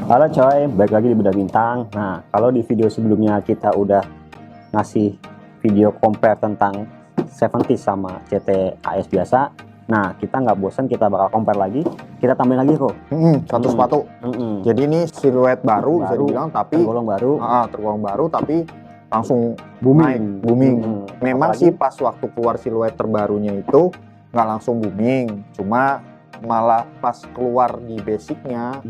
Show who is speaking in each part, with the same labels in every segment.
Speaker 1: Halo coy, balik lagi di Bedah Bintang. Nah, kalau di video sebelumnya kita udah ngasih video compare tentang 70 sama CT AS biasa. Nah, kita nggak bosan, kita bakal compare lagi. Kita tambahin lagi kok.
Speaker 2: Satu sepatu. Jadi ini siluet baru bisa dibilang, tapi tergolong baru tapi langsung booming. Memang
Speaker 1: apalagi,
Speaker 2: sih pas waktu keluar siluet terbarunya itu nggak langsung booming, cuma malah pas keluar di basicnya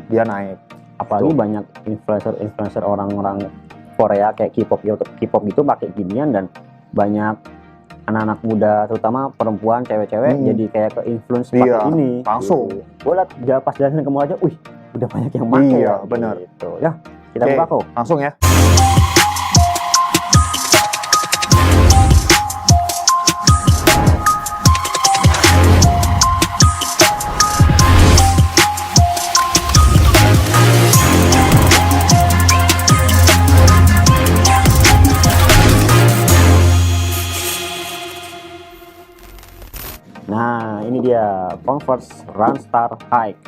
Speaker 2: dia naik.
Speaker 1: apalagi banyak influencer orang-orang Korea kayak K-pop gitu pakai ginian, dan banyak anak-anak muda terutama perempuan cewek-cewek jadi kayak ke influence pakai ini
Speaker 2: langsung
Speaker 1: gitu. Gue liat pas jelasin ke aja, udah banyak yang pakai.
Speaker 2: Iya bener
Speaker 1: gitu. Ya kita buka kok
Speaker 2: langsung ya.
Speaker 1: Nah, ini dia Converse Runstar Hike.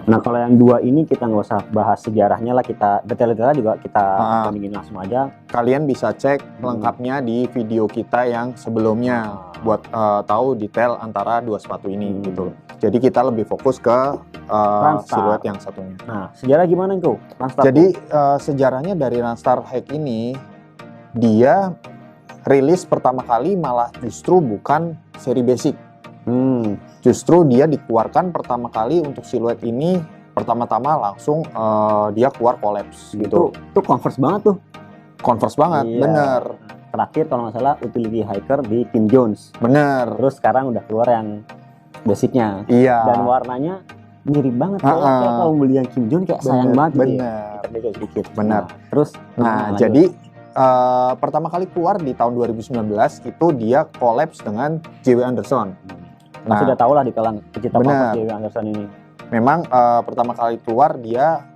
Speaker 1: Nah, kalau yang dua ini kita nggak usah bahas sejarahnya lah, kita detail-detailnya juga kita bandingin langsung aja.
Speaker 2: Kalian bisa cek lengkapnya di video kita yang sebelumnya buat tahu detail antara dua sepatu ini gitu. Jadi kita lebih fokus ke siluet yang satunya.
Speaker 1: Nah, sejarah gimana kok?
Speaker 2: Jadi sejarahnya dari Runstar Hike ini, dia rilis pertama kali malah justru bukan seri basic. Justru dia dikeluarkan pertama kali untuk siluet ini pertama-tama langsung dia keluar collapse gitu.
Speaker 1: Itu Converse banget tuh.
Speaker 2: Converse banget,
Speaker 1: iya.
Speaker 2: Bener.
Speaker 1: Terakhir kalau nggak salah utility hiker di Kim Jones.
Speaker 2: Bener.
Speaker 1: Terus sekarang udah keluar yang basicnya.
Speaker 2: Iya.
Speaker 1: Dan warnanya mirip banget. Kayak kalau beli yang Kim Jones kayak sayang banget.
Speaker 2: Bener.
Speaker 1: Gitu ya. Sedikit.
Speaker 2: Bener.
Speaker 1: Terus.
Speaker 2: Nah jadi pertama kali keluar di tahun 2019 itu dia collapse dengan JW Anderson.
Speaker 1: Nah, sudah tahu lah di kalangan pecinta Converse JW Anderson ini.
Speaker 2: Memang pertama kali keluar dia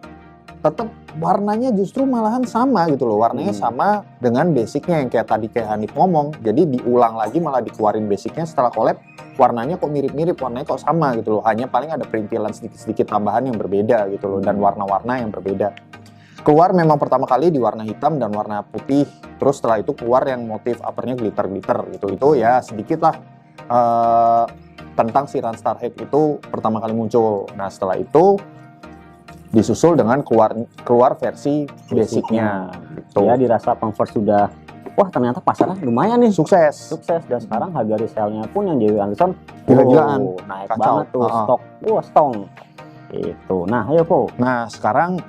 Speaker 2: tetap warnanya justru malahan sama gitu loh. Warnanya sama dengan basicnya yang kayak tadi kayak Hanif ngomong. Jadi diulang lagi malah dikeluarin basicnya setelah collab. Warnanya kok mirip-mirip, warnanya kok sama gitu loh. Hanya paling ada perintilan sedikit-sedikit tambahan yang berbeda gitu loh. Dan warna-warna yang berbeda. Keluar memang pertama kali di warna hitam dan warna putih. Terus setelah itu keluar yang motif uppernya glitter-glitter gitu. Itu ya sedikit lah tentang si Runstar Hike itu pertama kali muncul. Nah setelah itu disusul dengan keluar versi basicnya.
Speaker 1: Gitu. Ya dirasa Converse sudah, wah ternyata pasarnya lumayan nih, sukses. Dan sekarang harga resellnya pun yang JW Anderson
Speaker 2: gila-gilaan,
Speaker 1: naik banget tuh stok. Itu. Nah, ayo Po.
Speaker 2: Nah, sekarang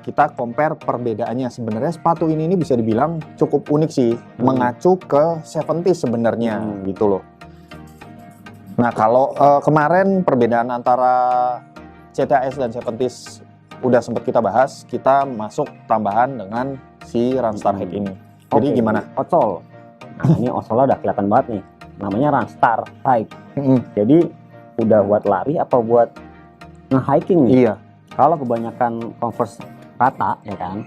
Speaker 2: kita compare perbedaannya. Sebenarnya sepatu ini bisa dibilang cukup unik sih, mengacu ke 70 sebenarnya gitu loh. Nah, kalau kemarin perbedaan antara CTAS dan 70 udah sempat kita bahas, kita masuk tambahan dengan si Runstar Hike ini. Jadi gimana?
Speaker 1: Outsole. Nah, ini outsole udah kelihatan banget nih. Namanya Runstar Hike. Jadi udah buat lari apa buat nge-hiking nih?
Speaker 2: Iya.
Speaker 1: Kalau kebanyakan Converse rata ya kan,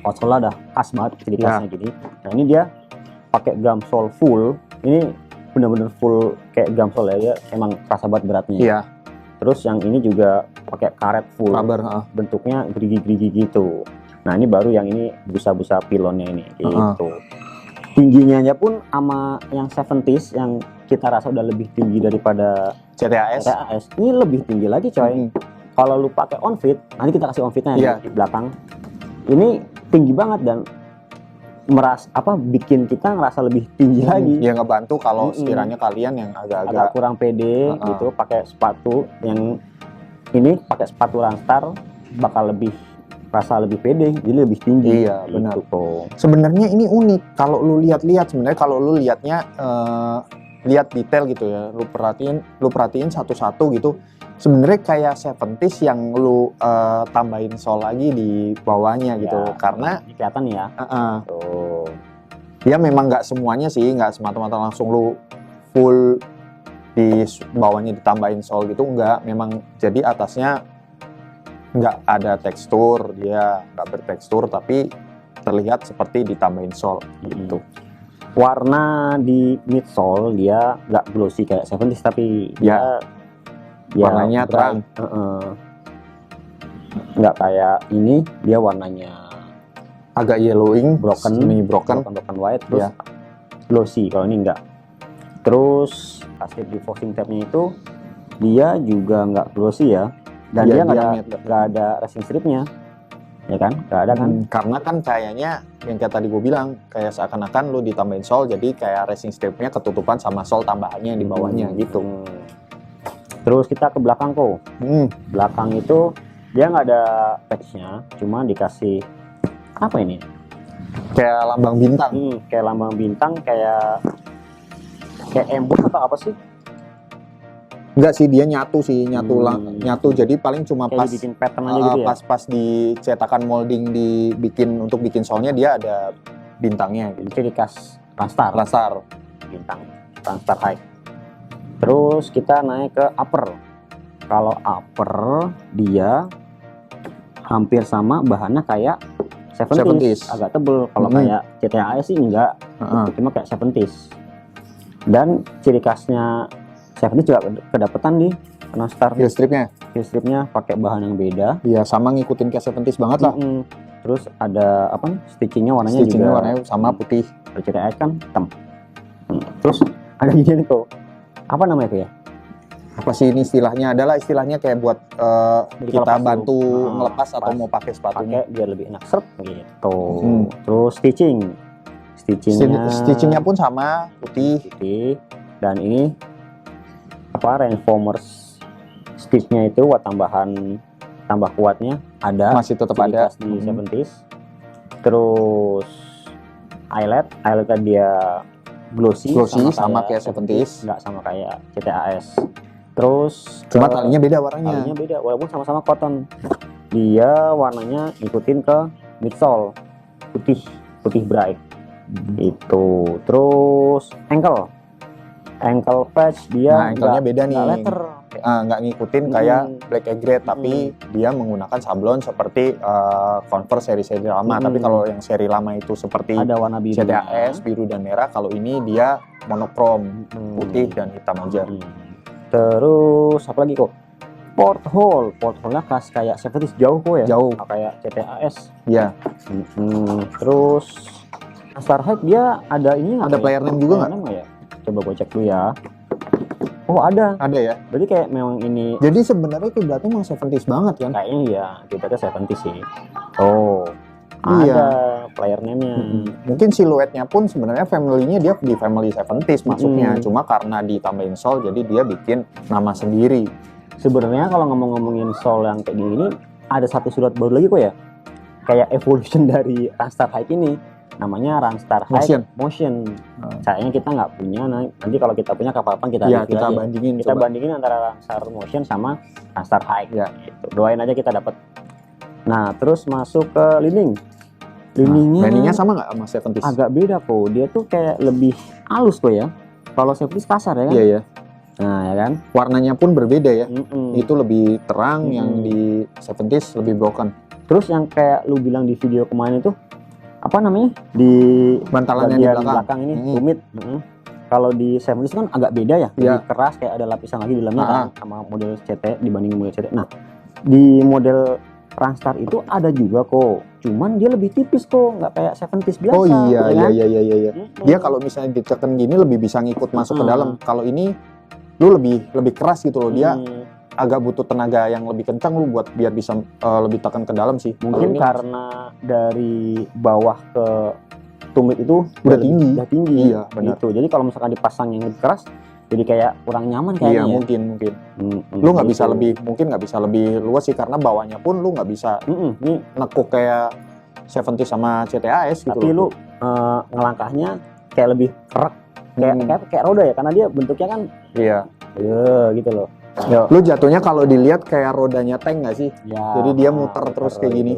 Speaker 1: outsole udah khas banget ciri khasnya gini. Nah ini dia pakai gum sole full. Ini bener-bener full kayak gum sole ya, emang kerasa banget beratnya.
Speaker 2: Iya.
Speaker 1: Terus yang ini juga pakai karet full,
Speaker 2: rubber,
Speaker 1: bentuknya gerigi-gerigi gitu. Nah ini baru yang ini busa-busa pilonnya ini gitu. Tingginya aja pun sama yang 70s yang kita rasa udah lebih tinggi daripada CTAS. Ini lebih tinggi lagi coy. Kalau lu pakai on fit, nanti kita kasih on fitnya di belakang. Ini tinggi banget dan bikin kita ngerasa lebih tinggi lagi.
Speaker 2: Ya ngebantu kalau sekiranya kalian yang agak
Speaker 1: kurang pede gitu pakai sepatu yang ini, pakai sepatu Runstar bakal rasa lebih pede, jadi lebih tinggi.
Speaker 2: Iya benar.
Speaker 1: Gitu.
Speaker 2: Sebenarnya ini unik kalau lu lihat-lihat. Sebenarnya kalau lu lihatnya lihat detail gitu ya, lu perhatiin satu-satu gitu. Sebenarnya kayak 70s yang lu tambahin sol lagi di bawahnya gitu, karena
Speaker 1: kelihatan ya.
Speaker 2: Dia memang nggak semuanya sih, nggak semata-mata langsung lu full di bawahnya ditambahin sol gitu, nggak. Memang jadi atasnya nggak ada tekstur, dia nggak bertekstur tapi terlihat seperti ditambahin sol gitu.
Speaker 1: Warna di midsole dia nggak glossy kayak 70s, tapi dia Ya,
Speaker 2: warnanya
Speaker 1: bright.
Speaker 2: terang.
Speaker 1: Nggak kayak ini, dia warnanya
Speaker 2: Agak yellowing,
Speaker 1: broken,
Speaker 2: semi broken.
Speaker 1: white, terus
Speaker 2: Iya.
Speaker 1: glossy. Kalau ini enggak. Terus hasil reinforcing tabnya itu dia juga nggak glossy ya, dan
Speaker 2: Iya,
Speaker 1: dia
Speaker 2: dia
Speaker 1: nggak ada racing stripnya, ya kan? Nggak ada kan?
Speaker 2: Karena kan kayaknya yang kayak tadi gue bilang, kayak seakan-akan lu ditambahin sol, jadi kayak racing stripnya ketutupan sama sol tambahannya yang di bawahnya gitu.
Speaker 1: Terus kita ke belakang kok. Belakang itu dia nggak ada patchnya, cuma dikasih apa ini?
Speaker 2: Kayak lambang bintang.
Speaker 1: Kayak lambang bintang, kayak emboss atau apa sih?
Speaker 2: Enggak sih, dia nyatu nyatu. Jadi paling cuma
Speaker 1: Kayak
Speaker 2: pas
Speaker 1: dibikin pattern aja gitu ya.
Speaker 2: pas dicetakan molding untuk bikin solnya dia ada bintangnya.
Speaker 1: Jadi ciri khas Ranstar. Bintang Ranstar High. Terus kita naik ke upper. Kalau upper dia hampir sama, bahannya kayak 70s, agak tebel. Kalau kayak CTA sih enggak, cuma kayak 70s. Dan ciri khasnya 70s juga kedapetan di Ranstar.
Speaker 2: Heel stripnya
Speaker 1: pakai bahan yang beda.
Speaker 2: Iya, sama ngikutin kayak 70s banget lah.
Speaker 1: Terus ada apa nih? Stitchingnya warnanya
Speaker 2: sama putih.
Speaker 1: Kalau CTA kan hitam. Terus ada gini tuh. Apa namanya itu ya?
Speaker 2: Apa sih ini istilahnya? Adalah istilahnya kayak buat kita bantu ngelepas atau mau pakai sepatunya.
Speaker 1: Biar lebih enak seret gitu. Terus stitchingnya
Speaker 2: pun sama putih.
Speaker 1: Dan ini apa, reinforcers stitchnya itu buat tambah kuatnya ada,
Speaker 2: masih tetap ada
Speaker 1: di 70s. Terus eyeletnya dia glossy
Speaker 2: sama kayak 70s,
Speaker 1: nggak sama kayak CTAS. Terus
Speaker 2: cuma talinya beda warnanya.
Speaker 1: Talinya beda walaupun sama-sama cotton. Dia warnanya ngikutin ke midsole, putih bright. Itu. Terus ankle patch dia
Speaker 2: ankle-nya beda nih.
Speaker 1: Letter.
Speaker 2: Nggak ngikutin kayak Black Egret, tapi dia menggunakan sablon seperti Converse seri-seri lama. Tapi kalau yang seri lama itu seperti
Speaker 1: ada warna biru,
Speaker 2: CTAS biru dan merah. Kalau ini dia monokrom, putih dan hitam aja.
Speaker 1: Terus apa lagi kok? Porthole-nya khas kayak 70s, jauh kok ya?
Speaker 2: Jauh.
Speaker 1: Kayak CTAS.
Speaker 2: Iya.
Speaker 1: Terus Ranstar High dia ada ini nggak?
Speaker 2: Ada player name juga nggak?
Speaker 1: Ya? Coba gue cek dulu ya. Oh ada.
Speaker 2: Ada ya?
Speaker 1: Berarti kayak memang ini.
Speaker 2: Jadi sebenarnya kiblatnya memang 70s banget kan?
Speaker 1: Kayaknya ya, kiblatnya 70s sih. Oh.
Speaker 2: Iya.
Speaker 1: Ada player name-nya.
Speaker 2: Mungkin siluetnya pun sebenarnya family-nya dia di family 70s masuknya. Cuma karena ditambahin sol jadi dia bikin nama sendiri.
Speaker 1: Sebenarnya kalau ngomongin sol yang kayak gini, ada satu surat baru lagi kok ya. Kayak evolution dari Ranstar High ini. Namanya Ranstar High Motion. Kayaknya kita nggak punya. Nanti kalau kita punya kapan-kapan kita
Speaker 2: bandingin.
Speaker 1: Kita bandingin antara Ranstar Motion sama Ranstar High.
Speaker 2: Ya.
Speaker 1: Gitu. Doain aja kita dapat. Nah, terus masuk ke lining.
Speaker 2: Liningnya sama nggak sama 70s?
Speaker 1: Agak beda kok. Dia tuh kayak lebih halus kok ya. Kalau 70s kasar ya kan?
Speaker 2: Iya.
Speaker 1: Nah, ya kan?
Speaker 2: Warnanya pun berbeda ya. Itu lebih terang, yang di 70s lebih broken.
Speaker 1: Terus yang kayak lu bilang di video kemarin itu apa namanya? Di
Speaker 2: bantalannya di belakang
Speaker 1: ini tumit. Kalau di 70s kan agak beda ya. Lebih keras, kayak ada lapisan lagi di dalamnya kan, sama model CT dibanding model CT. Nah, di model Ranstar itu ada juga kok, cuman dia lebih tipis kok, nggak kayak 70s biasa.
Speaker 2: Oh iya. Dia kalau misalnya ditekan gini lebih bisa ngikut masuk ke dalam. Kalau ini lu lebih keras gitu loh. Dia agak butuh tenaga yang lebih kencang lu buat biar bisa lebih tekan ke dalam sih.
Speaker 1: Mungkin karena dari bawah ke tumit itu
Speaker 2: udah tinggi.
Speaker 1: Iya, benar. Gitu. Jadi kalau misalkan dipasang yang lebih keras, jadi kayak kurang nyaman kayaknya.
Speaker 2: Iya, mungkin. Lu nggak bisa nggak bisa lebih luas sih, karena bawahnya pun lu nggak bisa nekuk kayak 70 sama CTAS gitu.
Speaker 1: Tapi lu ngelangkahnya kayak lebih kerak, kayak roda ya, karena dia bentuknya kan gitu loh.
Speaker 2: Lu jatuhnya kalau dilihat kayak rodanya tank nggak sih?
Speaker 1: Ya,
Speaker 2: jadi dia muter terus kayak gini.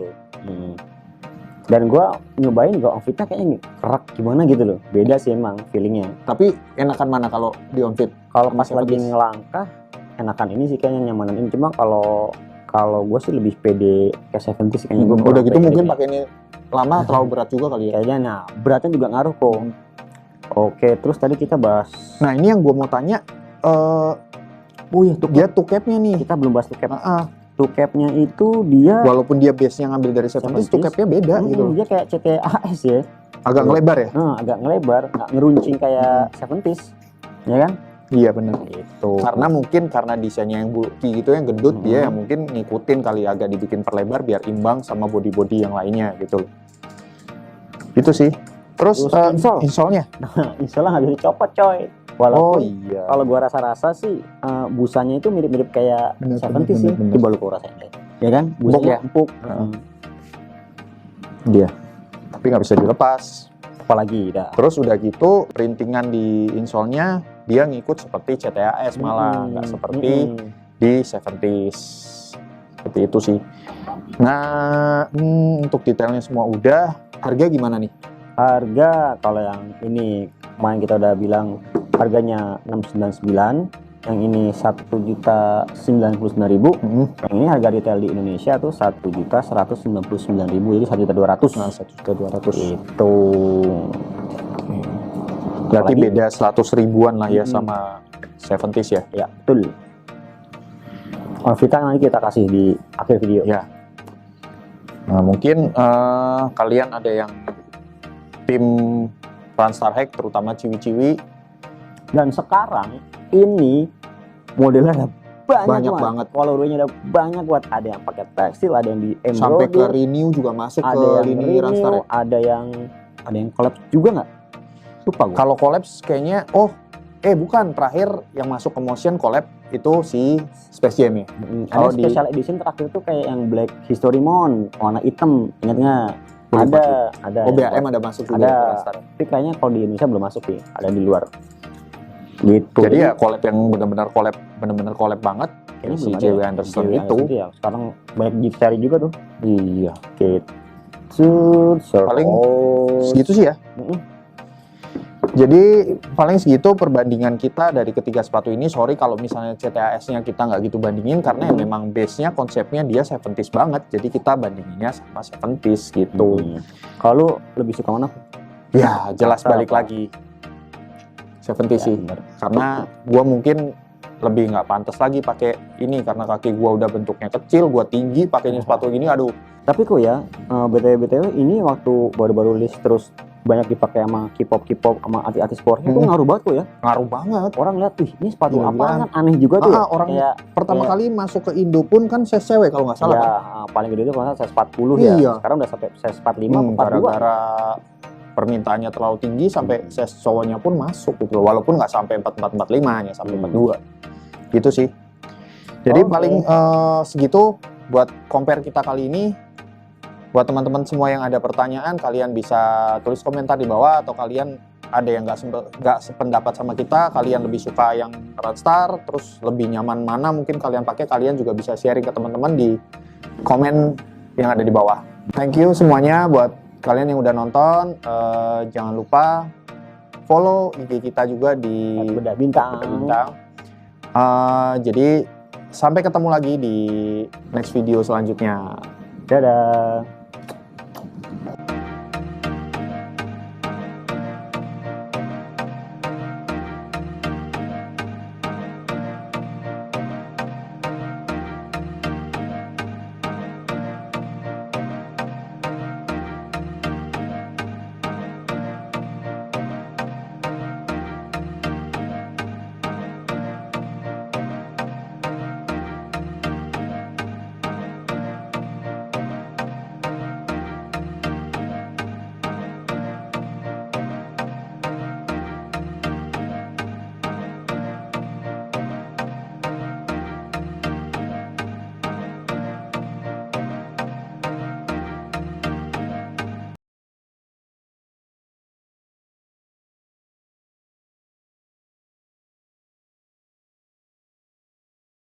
Speaker 1: Dan gua nyobain juga on-fitnya kayaknya kerak gimana gitu loh. Beda sih emang feelingnya.
Speaker 2: Tapi enakan mana kalau di on-fit?
Speaker 1: Kalau pas lagi ngelangkah, enakan ini sih kayaknya, nyamanan ini. Cuma kalau gue sih lebih pede kayak 70s kayaknya.
Speaker 2: Udah gitu mungkin pakai ini lama terlalu berat juga kali ya?
Speaker 1: Kayaknya, nah beratnya juga ngaruh kok. Oke, terus tadi kita bahas.
Speaker 2: Nah ini yang gue mau tanya,
Speaker 1: Oh iya,
Speaker 2: Dia two capnya nih.
Speaker 1: kita belum bahas two cap.
Speaker 2: Heeh.
Speaker 1: Two capnya itu dia
Speaker 2: Walaupun dia base-nya ngambil dari 70s, two capnya beda gitu.
Speaker 1: dia kayak CTAS ya.
Speaker 2: Agak ngelebar ya?
Speaker 1: Agak ngelebar, nggak ngeruncing kayak 70s. Ya kan?
Speaker 2: Iya bener.
Speaker 1: Itu.
Speaker 2: Karena desainnya yang bulky gitu, yang gendut, dia yang mungkin ngikutin kali agak dibikin perlebar biar imbang sama body-body yang lainnya gitu. Itu sih. Terus insole-nya?
Speaker 1: Nah, insole nggak bisa dicopot coy. Walaupun
Speaker 2: iya.
Speaker 1: kalau gua rasa-rasa sih busanya itu mirip-mirip kayak 70s sih.
Speaker 2: bener.
Speaker 1: Coba lu kau rasain deh. Ya kan? Busanya empuk.
Speaker 2: Dia. Tapi nggak bisa dilepas.
Speaker 1: Apalagi dah.
Speaker 2: Terus udah gitu printingan di insole-nya dia ngikut seperti CTAS malah, nggak seperti di 70s. Seperti itu sih. Nah, untuk detailnya semua udah. Harga gimana nih?
Speaker 1: Harga kalau yang ini kemarin kita udah bilang harganya 699, yang ini 1.099.000. Yang ini harga retail di Indonesia tuh 1.199.000, jadi 1.200.000.
Speaker 2: Nah, 1.200.000
Speaker 1: itu.
Speaker 2: Berarti
Speaker 1: Apalagi,
Speaker 2: beda 100 ribuan lah ya sama 70s ya.
Speaker 1: ya betul. Vita nanti kita kasih di akhir video.
Speaker 2: Ya. Nah, mungkin kalian ada yang tim Runstar Hack, terutama ciwi-ciwi.
Speaker 1: Dan sekarang ini modelnya ada banyak
Speaker 2: banget.
Speaker 1: Followernya ada banyak buat, ada yang pakai tekstil, ada yang di
Speaker 2: Sampai ke
Speaker 1: embroider,
Speaker 2: renew juga masuk
Speaker 1: ada
Speaker 2: ke
Speaker 1: yang
Speaker 2: lini
Speaker 1: renew,
Speaker 2: Runstar Hack.
Speaker 1: ada yang collab juga nggak? Lupa gue.
Speaker 2: Kalau collabs kayaknya, bukan, terakhir yang masuk ke motion collab itu si Space Jam ya.
Speaker 1: Ada
Speaker 2: kalau di-
Speaker 1: special edition terakhir tuh kayak yang Black History Month warna hitam, ingat nggak?
Speaker 2: Lupa
Speaker 1: Ada.
Speaker 2: Oh, BAM ada masuk juga
Speaker 1: Ada.
Speaker 2: ke Runstar Hack.
Speaker 1: Tapi kayaknya kalau di Indonesia belum masuk sih, ada di luar. Gitu.
Speaker 2: Jadi ya collab yang benar-benar collab banget.
Speaker 1: kayaknya
Speaker 2: si
Speaker 1: belum ada
Speaker 2: JW
Speaker 1: ya.
Speaker 2: Anderson
Speaker 1: JW
Speaker 2: itu.
Speaker 1: ya. Sekarang banyak dicari juga tuh.
Speaker 2: Iya.
Speaker 1: Gitu.
Speaker 2: Paling segitu sih ya.
Speaker 1: Mm-mm.
Speaker 2: Jadi paling segitu perbandingan kita dari ketiga sepatu ini. Sorry kalau misalnya CTAS-nya kita nggak gitu bandingin, karena ya memang base-nya, konsepnya dia 70s banget. Jadi kita bandinginnya sama 70s gitu.
Speaker 1: Kalau lu lebih suka mana?
Speaker 2: Ya jelas
Speaker 1: Rasa
Speaker 2: balik
Speaker 1: apa?
Speaker 2: lagi 70s sih.
Speaker 1: bener.
Speaker 2: Karena gua mungkin lebih nggak pantas lagi pakai ini, karena kaki gua udah bentuknya kecil, gua tinggi, pakainya sepatu gini, aduh.
Speaker 1: Tapi kok ya, BTW ini waktu baru-baru list terus banyak dipakai sama K-pop sama artis-artis sportnya tuh ngaruh banget kok ya.
Speaker 2: Ngaruh banget.
Speaker 1: Orang lihat, wih ini sepatu
Speaker 2: Gila-gilaan.
Speaker 1: apa kan, aneh juga tuh ya.
Speaker 2: Orang
Speaker 1: Kayak,
Speaker 2: pertama
Speaker 1: kayak-
Speaker 2: kali masuk ke Indo pun kan size cewek kalau nggak salah
Speaker 1: ya,
Speaker 2: kan.
Speaker 1: paling gede itu kalau nggak salah size 40 ya.
Speaker 2: Iya.
Speaker 1: Sekarang udah sampai size 45, 42.
Speaker 2: Gara-gara permintaannya terlalu tinggi sampai size cowoknya pun masuk gitu loh. Walaupun nggak sampai 44, 45, hanya sampai 42. Gitu sih. Jadi
Speaker 1: Oke.
Speaker 2: paling segitu buat compare kita kali ini. Buat teman-teman semua yang ada pertanyaan, kalian bisa tulis komentar di bawah, atau kalian ada yang nggak sependapat sama kita, kalian lebih suka yang Runstar, terus lebih nyaman mana mungkin kalian pakai, kalian juga bisa sharing ke teman-teman di komen yang ada di bawah. Thank you semuanya buat kalian yang udah nonton. Jangan lupa follow IG kita juga di
Speaker 1: Beda bintang.
Speaker 2: Bintang. Jadi sampai ketemu lagi di next video selanjutnya.
Speaker 1: Dadah.